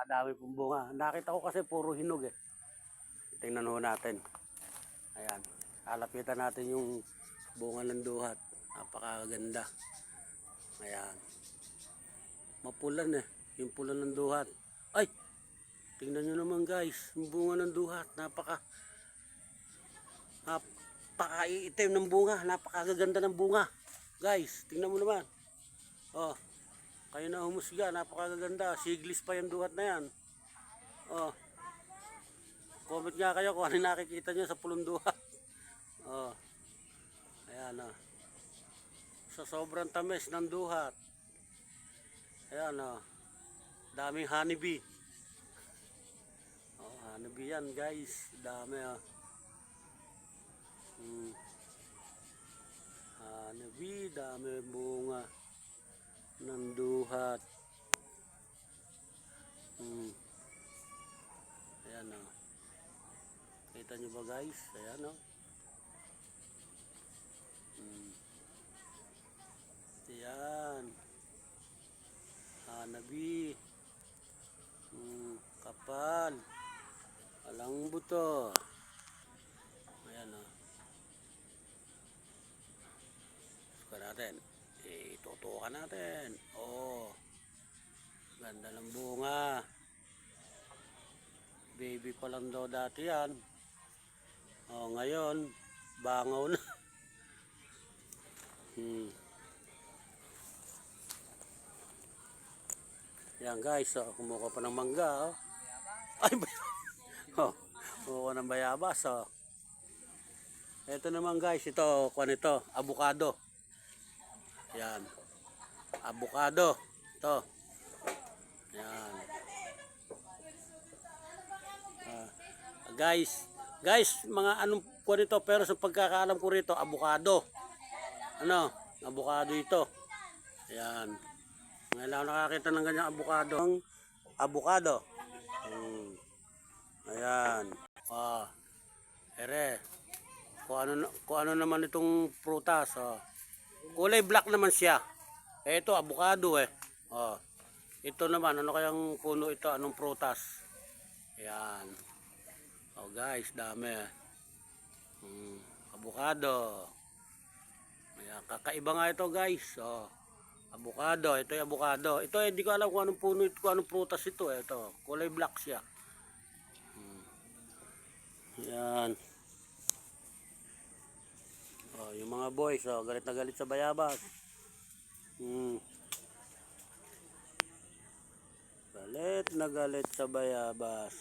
Napakadami pong bunga. Nakita ko kasi puro hinog eh. Tingnan ho natin. Ayan. Halapitan natin yung bunga ng duhat. Napakaganda. Ayan. Mapulan eh. Yung pula ng duhat. Ay! Tingnan nyo naman guys. Yung bunga ng duhat. Napakaiitim ng bunga. Napakaganda ng bunga. Guys, tingnan mo naman. Oh. Kayo na humusga. Napakaganda. Siglis pa yung duhat na yan. Oh. Comment nga kayo kung ano nakikita nyo sa pulong duhat. Oh. Ayan oh. Sa sobrang tamis ng duhat. Ayan oh. Daming honeybee. Oh, honeybee yan guys. Dami oh. Honeybee, dami bunga ng duhat. Ayan oh. Kita nyo ba guys? Ayan oh. Ayan. Honeybee. Kapal. Walang buto. Ayan o. Suka natin. Itutukan natin. Oh. Ganda ng bunga. Baby pa lang daw dati yan. Oh, ngayon bangaw na. Yan guys, oh, kumuha pa ng mangga. Oh. Ay, oh, kumuha ng bayabas. Oh. Ito naman guys, ito, kuha nito, avocado. Yan. Avocado. Ito. Yan. Guys, mga anong kuha nito, pero sa pagkakaalam ko rito, avocado. Ano? Avocado ito. Yan. Ngayon lang nakakita ng ganyang avocado. Ang avocado. Ayan. Ah. Ere. Kung ano naman itong prutas. Oh. Kulay black naman siya. Ito, avocado eh. Oh. Ito naman, ano kayang puno ito? Anong prutas? Ayan. Oh guys, dami. Avocado. Ayan. Kakaiba nga ito guys. Oh. Avocado, ito yung avocado. Ito hindi ko alam kung anong puno ito, kung anong prutas ito. Ito, kulay black siya. Yan. Oh, yung mga boys, oh, galit na galit sa bayabas. Galit na galit sa bayabas.